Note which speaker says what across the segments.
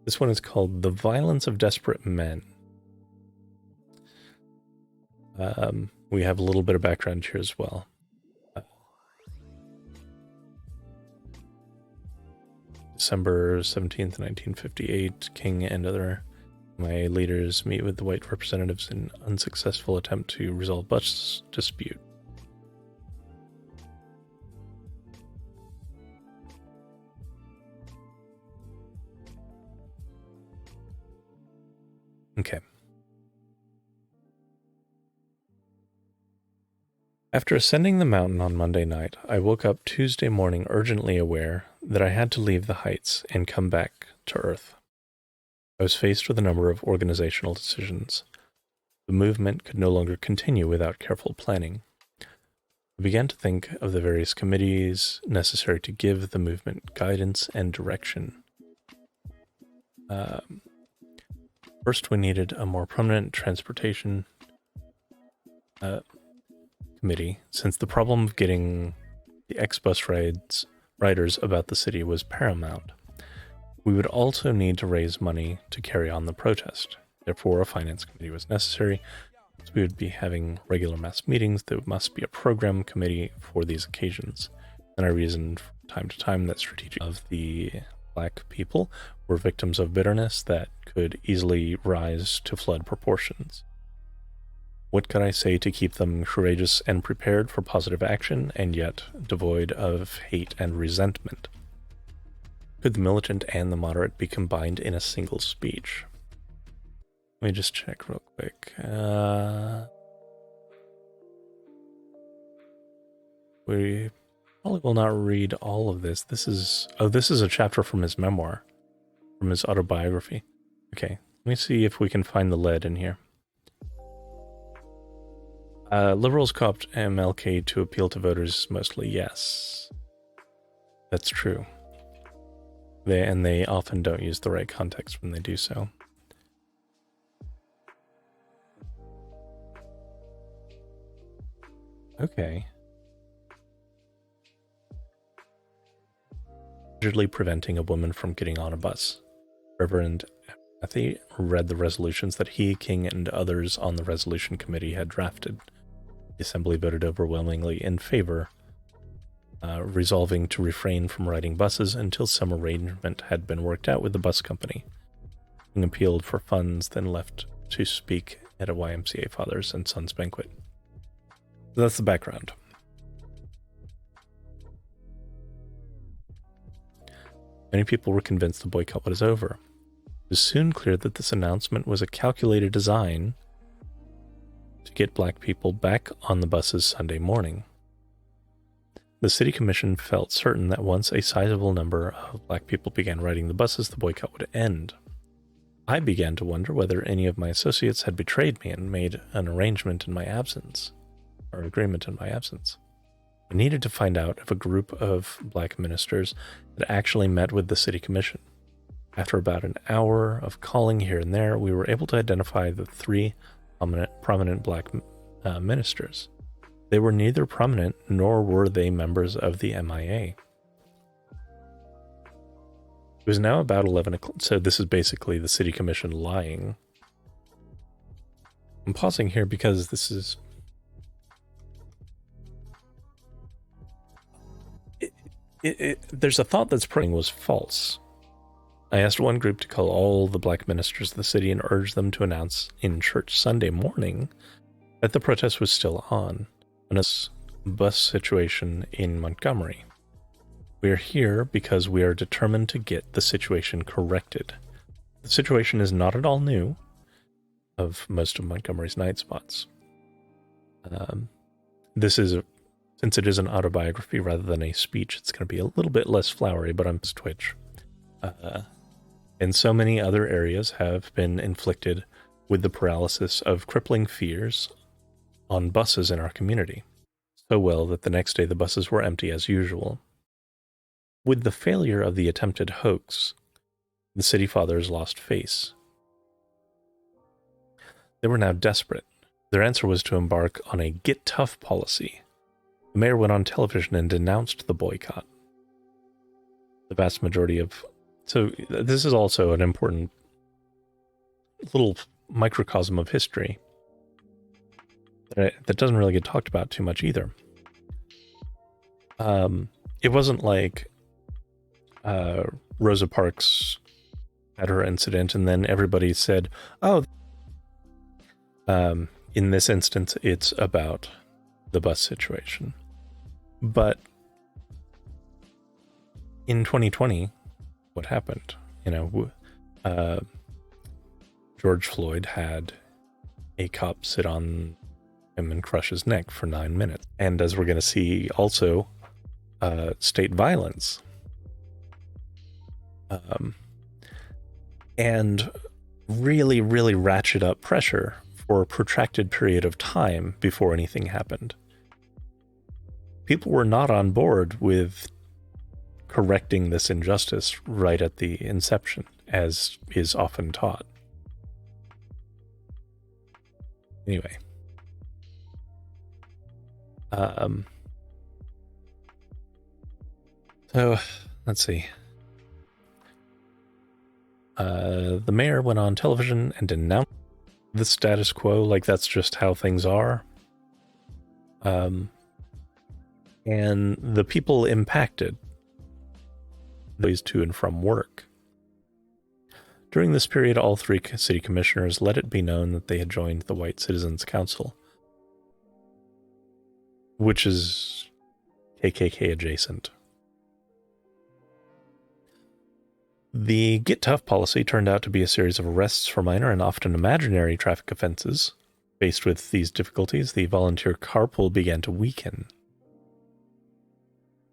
Speaker 1: This one is called The Violence of Desperate Men. We have a little bit of background here as well. December 17th, 1958, King and other MIA leaders meet with the white representatives in unsuccessful attempt to resolve bus dispute. Okay. After ascending the mountain on Monday night, I woke up Tuesday morning urgently aware that I had to leave the heights and come back to Earth. I was faced with a number of organizational decisions. The movement could no longer continue without careful planning. I began to think of the various committees necessary to give the movement guidance and direction. First, we needed a more prominent transportation committee, since the problem of getting the X-Bus riders about the city was paramount. We would also need to raise money to carry on the protest. Therefore, a finance committee was necessary. So we would be having regular mass meetings. There must be a program committee for these occasions. And I reasoned from time to time that strategic of the black people were victims of bitterness that could easily rise to flood proportions. What could I say to keep them courageous and prepared for positive action, and yet devoid of hate and resentment? Could the militant and the moderate be combined in a single speech? Let me just check real quick. We probably will not read all of this. This is a chapter from his memoir, from his autobiography. Okay, let me see if we can find the lead in here. Liberals co-opt MLK to appeal to voters mostly, yes. That's true. They often don't use the right context when they do so. Okay. Allegedly preventing a woman from getting on a bus. Reverend Matthew read the resolutions that he, King, and others on the resolution committee had drafted. The assembly voted overwhelmingly in favor, resolving to refrain from riding buses until some arrangement had been worked out with the bus company. King appealed for funds, then left to speak at a YMCA Fathers and Sons banquet. So that's the background. Many people were convinced the boycott was over. It was soon clear that this announcement was a calculated design to get black people back on the buses Sunday morning. The city commission felt certain that once a sizable number of black people began riding the buses, the boycott would end. I began to wonder whether any of my associates had betrayed me and made an arrangement in my absence, or agreement in my absence. I needed to find out if a group of black ministers had actually met with the city commission. After about an hour of calling here and there, we were able to identify the three prominent black ministers. They were neither prominent nor were they members of the MIA. It was now about 11 o'clock, so this is basically the city commission lying. I'm pausing here because this is... there's a thought that spreading was false. I asked one group to call all the black ministers of the city and urged them to announce in church Sunday morning that the protest was still on a bus situation in Montgomery. We are here because we are determined to get the situation corrected. The situation is not at all new of most of Montgomery's night spots. Since it is an autobiography rather than a speech, it's going to be a little bit less flowery, but I'm Twitch. And so many other areas have been inflicted with the paralysis of crippling fears on buses in our community, so well that the next day the buses were empty as usual. With the failure of the attempted hoax, the city fathers lost face. They were now desperate. Their answer was to embark on a get tough policy. The mayor went on television and denounced the boycott. The vast majority of So this is also an important little microcosm of history that doesn't really get talked about too much either. It wasn't like Rosa Parks had her incident and then everybody said, oh, in this instance, it's about the bus situation. But in 2020, what happened? George Floyd had a cop sit on him and crush his neck for 9 minutes. And as we're going to see also, state violence. And really, really ratchet up pressure for a protracted period of time before anything happened. People were not on board with correcting this injustice right at the inception, as is often taught. Anyway. So, let's see. The mayor went on television and denounced the status quo, like that's just how things are. And the people impacted ways to and from work. During this period, all three city commissioners let it be known that they had joined the White Citizens Council, which is KKK adjacent. The Get Tough policy turned out to be a series of arrests for minor and often imaginary traffic offenses. Faced with these difficulties, the volunteer carpool began to weaken.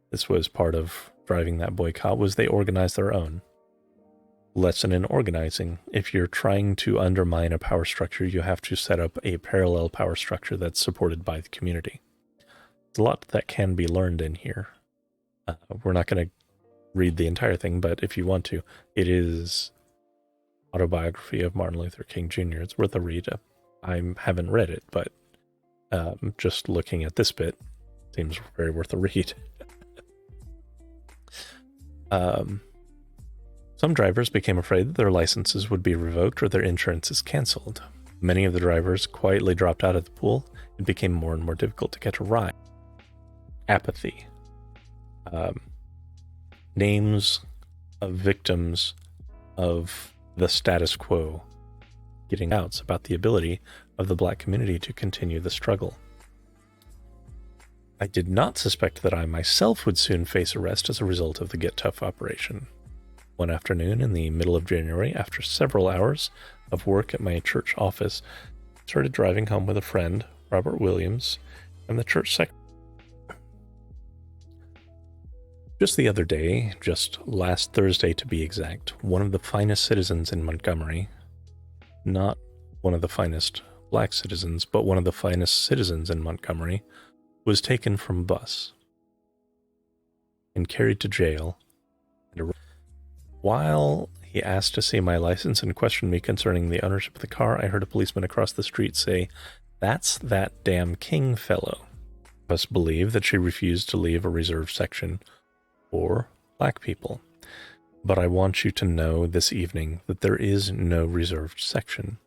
Speaker 1: This was part of driving that boycott, was they organized their own. Lesson in organizing. If you're trying to undermine a power structure, you have to set up a parallel power structure that's supported by the community. There's a lot that can be learned in here. We're not going to read the entire thing, but if you want to, it is Autobiography of Martin Luther King Jr. It's worth a read. I haven't read it, but just looking at this bit seems very worth a read. Some drivers became afraid that their licenses would be revoked or their insurances canceled. Many of the drivers quietly dropped out of the pool. It became more and more difficult to catch a ride. Apathy. Names of victims of the status quo getting outs about the ability of the black community to continue the struggle. I did not suspect that I myself would soon face arrest as a result of the Get Tough operation. One afternoon in the middle of January, after several hours of work at my church office, I started driving home with a friend, Robert Williams, and the church secretary. Just the other day, just last Thursday to be exact, one of the finest citizens in Montgomery, not one of the finest black citizens, but one of the finest citizens in Montgomery, was taken from a bus and carried to jail. While he asked to see my license and questioned me concerning the ownership of the car, I heard a policeman across the street say, "That's that damn King fellow." Us believe that she refused to leave a reserved section for black people. But I want you to know this evening that there is no reserved section.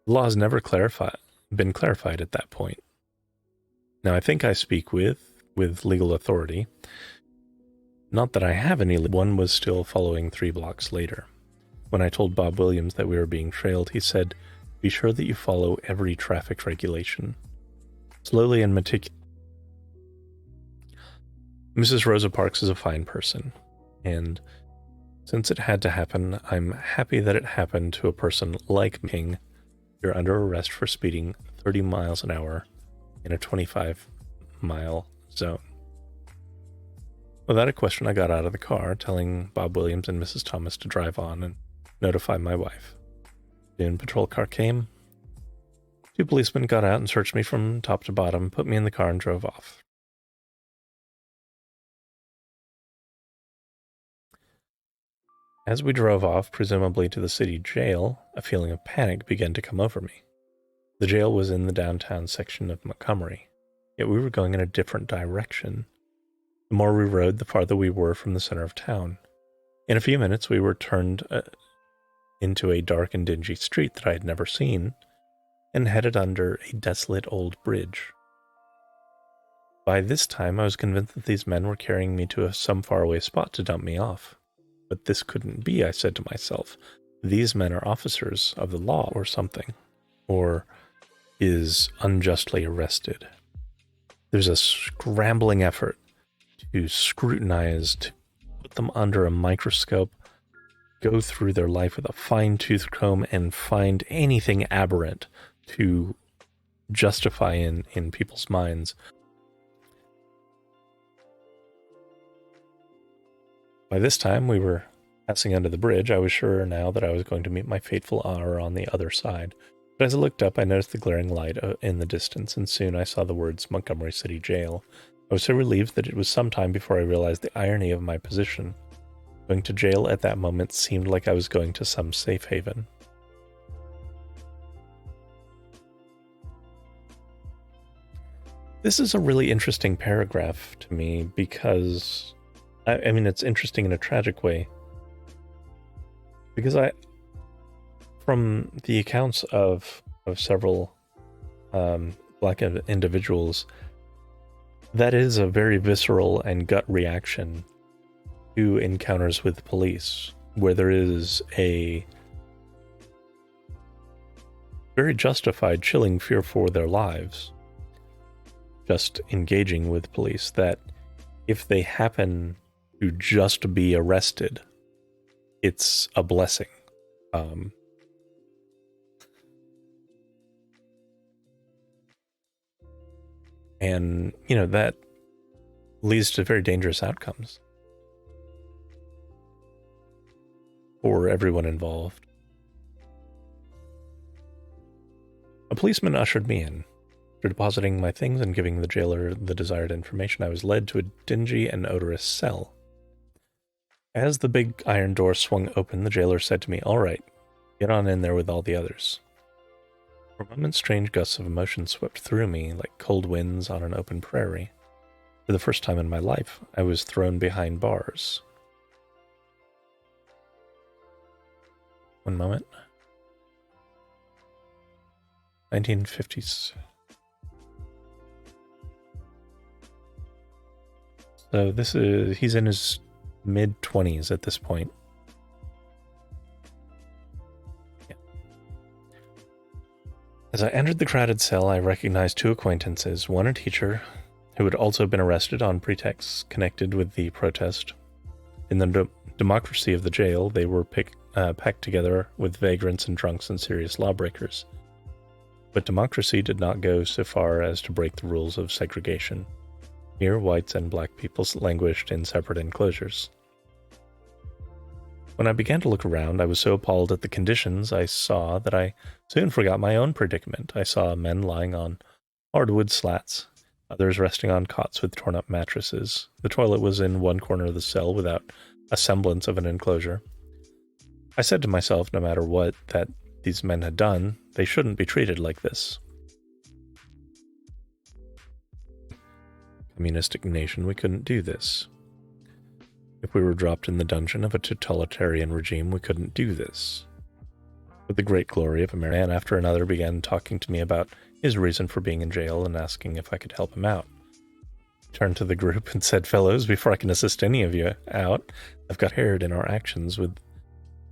Speaker 1: The law has never been clarified at that point. Now, I think I speak with legal authority. Not that I have any. One was still following 3 blocks later. When I told Bob Williams that we were being trailed, he said, "Be sure that you follow every traffic regulation. Slowly and meticulously." Mrs. Rosa Parks is a fine person, and since it had to happen, I'm happy that it happened to a person like King. You're under arrest for speeding 30 miles an hour in a 25-mile zone. Without a question, I got out of the car, telling Bob Williams and Mrs. Thomas to drive on and notify my wife. Soon, patrol car came. 2 policemen got out and searched me from top to bottom, put me in the car, and drove off. As we drove off, presumably to the city jail, a feeling of panic began to come over me. The jail was in the downtown section of Montgomery, yet we were going in a different direction. The more we rode, the farther we were from the center of town. In a few minutes, we were turned into a dark and dingy street that I had never seen, and headed under a desolate old bridge. By this time, I was convinced that these men were carrying me to some faraway spot to dump me off. But this couldn't be, I said to myself. These men are officers of the law or something, or is unjustly arrested. There's a scrambling effort to scrutinize, to put them under a microscope, go through their life with a fine-tooth comb and find anything aberrant to justify in people's minds. By this time, we were passing under the bridge. I was sure now that I was going to meet my fateful hour on the other side. But as I looked up, I noticed the glaring light in the distance, and soon I saw the words Montgomery City Jail. I was so relieved that it was some time before I realized the irony of my position. Going to jail at that moment seemed like I was going to some safe haven. This is a really interesting paragraph to me because, I mean, it's interesting in a tragic way. Because from the accounts of several black individuals, that is a very visceral and gut reaction to encounters with police, where there is a very justified, chilling fear for their lives, just engaging with police, that if they happen to just be arrested, it's a blessing. And, you know, that leads to very dangerous outcomes for everyone involved. A policeman ushered me in. After depositing my things and giving the jailer the desired information, I was led to a dingy and odorous cell. As the big iron door swung open, the jailer said to me, "All right, get on in there with all the others." For a moment, strange gusts of emotion swept through me like cold winds on an open prairie. For the first time in my life, I was thrown behind bars. One moment. 1950s. So he's in his mid-20s at this point. Yeah. As I entered the crowded cell, I recognized two acquaintances, one a teacher who had also been arrested on pretexts connected with the protest. In the democracy of the jail, they were packed together with vagrants and drunks and serious lawbreakers. But democracy did not go so far as to break the rules of segregation. Here, whites and black people languished in separate enclosures. When I began to look around, I was so appalled at the conditions I saw that I soon forgot my own predicament. I saw men lying on hardwood slats, others resting on cots with torn-up mattresses. The toilet was in one corner of the cell without a semblance of an enclosure. I said to myself, no matter what that these men had done, they shouldn't be treated like this. Communistic nation, we couldn't do this. If we were dropped in the dungeon of a totalitarian regime, we couldn't do this. With the great glory of a man after another began talking to me about his reason for being in jail and asking if I could help him out. I turned to the group and said, "Fellows, before I can assist any of you out, I've got paired in our actions with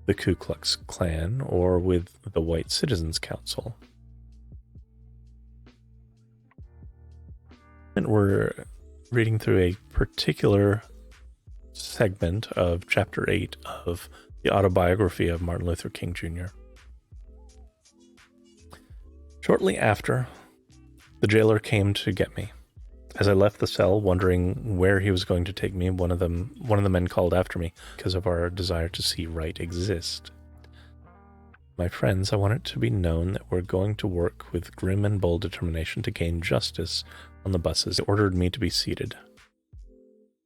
Speaker 1: the Ku Klux Klan or with the White Citizens Council." And we're reading through a particular segment of Chapter 8 of the autobiography of Martin Luther King Jr. Shortly after, the jailer came to get me. As I left the cell, wondering where he was going to take me, one of the men called after me because of our desire to see right exist. "My friends, I want it to be known that we're going to work with grim and bold determination to gain justice on the buses." They ordered me to be seated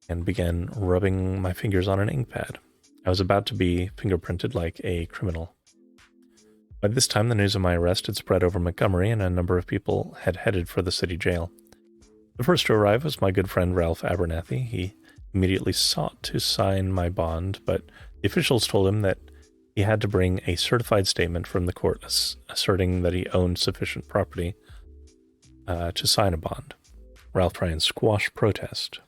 Speaker 1: and began rubbing my fingers on an ink pad. I was about to be fingerprinted like a criminal. By this time, the news of my arrest had spread over Montgomery, and a number of people had headed for the city jail. The first to arrive was my good friend Ralph Abernathy. He immediately sought to sign my bond, but The officials told him that he had to bring a certified statement from the court asserting that he owned sufficient property to sign a bond. Ralph tried and squash protest.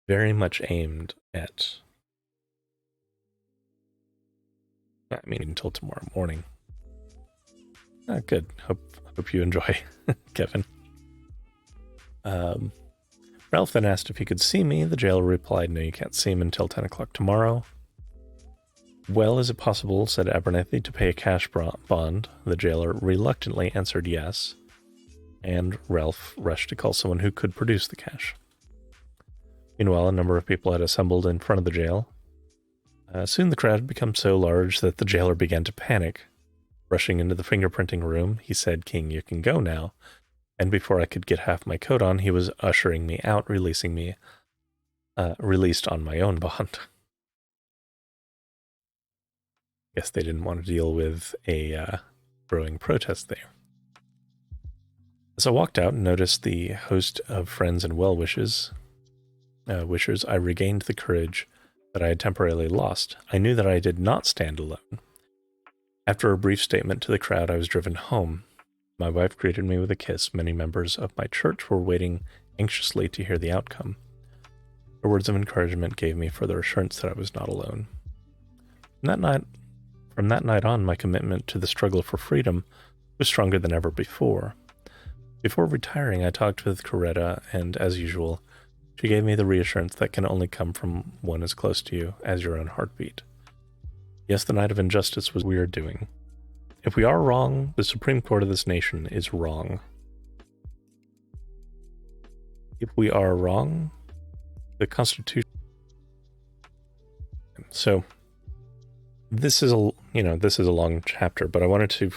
Speaker 1: Very much aimed at not meaning until tomorrow morning. Good. Hope you enjoy, Kevin. Ralph then asked if he could see me. The jailer replied, "No, you can't see him until 10 o'clock tomorrow." "Well, is it possible," said Abernethy, "to pay a cash bond?" The jailer reluctantly answered yes, and Ralph rushed to call someone who could produce the cash. Meanwhile, a number of people had assembled in front of the jail. Soon the crowd had become so large that the jailer began to panic. Rushing into the fingerprinting room, he said, "King, you can go now." And before I could get half my coat on, he was ushering me out, releasing me, released on my own bond. Guess they didn't want to deal with a growing protest there. As I walked out and noticed the host of friends and well-wishers, I regained the courage that I had temporarily lost. I knew that I did not stand alone. After a brief statement to the crowd, I was driven home. My wife greeted me with a kiss. Many members of my church were waiting anxiously to hear the outcome. Her words of encouragement gave me further assurance that I was not alone. From that night on, my commitment to the struggle for freedom was stronger than ever before. Before retiring, I talked with Coretta, and as usual, she gave me the reassurance that can only come from one as close to you as your own heartbeat. Yes, the night of injustice was what we are doing. If we are wrong, the Supreme Court of this nation is wrong. If we are wrong, the Constitution. So, this is a long chapter, but I wanted to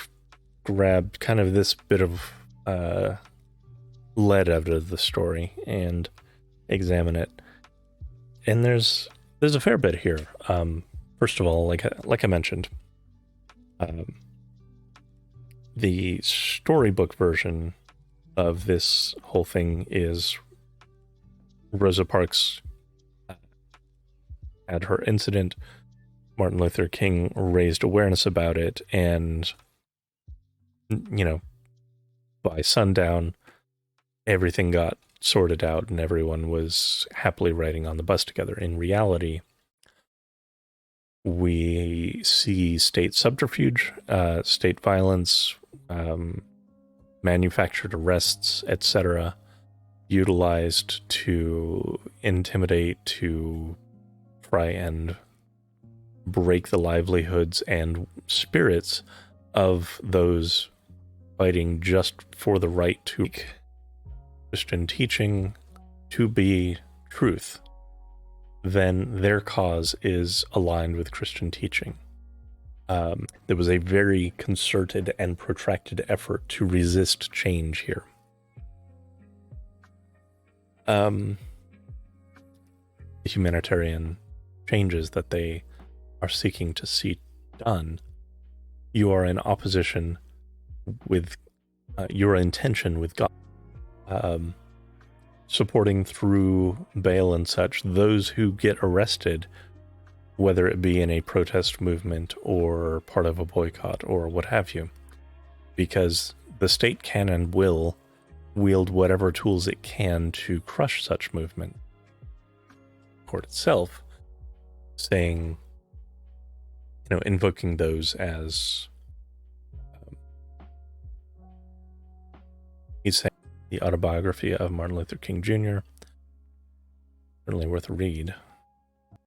Speaker 1: grab kind of this bit of lead out of the story and examine it. And there's a fair bit here. First of all, like I mentioned, the storybook version of this whole thing is Rosa Parks had her incident. Martin Luther King raised awareness about it, and by sundown, everything got sorted out and everyone was happily riding on the bus together. In reality, we see state subterfuge, state violence, manufactured arrests, etc., utilized to intimidate, to try and break the livelihoods and spirits of those fighting just for the right to Christian teaching to be truth. Then their cause is aligned with Christian teaching. There was a very concerted and protracted effort to resist change here. The humanitarian changes that they are seeking to see done, you are in opposition with your intention with God. Supporting through bail and such those who get arrested, whether it be in a protest movement or part of a boycott or what have you, because the state can and will wield whatever tools it can to crush such movement. The court itself saying, invoking those as he's saying the autobiography of Martin Luther King Jr. Certainly worth a read.